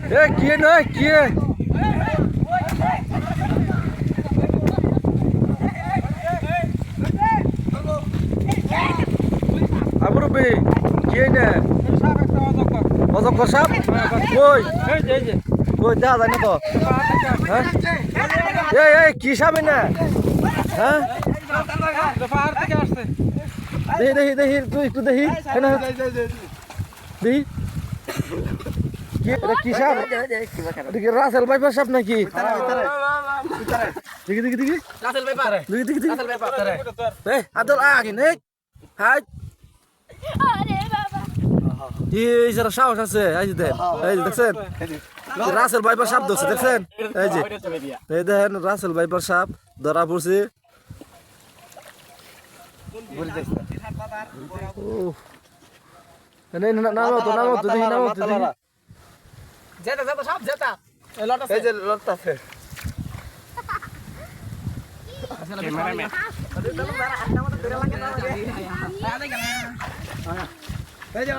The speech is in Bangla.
এ কি নয় কি আবুর বে কি না অজগর সাপ কই কই দেখা যায় না তো হ্যাঁ এই কি সাপ না হ্যাঁ দেখি দেখি দেখি তুই একটু দেখি দেখি কি এটা কি সাপ দেখি রাসেল ভাইপার সাপ নাকি দেখি দেখি দেখি রাসেল ভাইপার দেখি দেখি দেখি রাসেল ভাইপার এই আদল আগে নে হাই আরে বাবা এই যারা সাহস আছে এই যে এই দেখছেন রাসেল ভাইপার সাপ ধরছে দেখছেন এই যে এই দেখেন রাসেল ভাইপার সাপ ধরা পড়ছে নামো তো দেখি নামো তো দেখি যেটা যেটা সব যেটা এই যে লটটাছে ক্যামেরাম্যান এই যে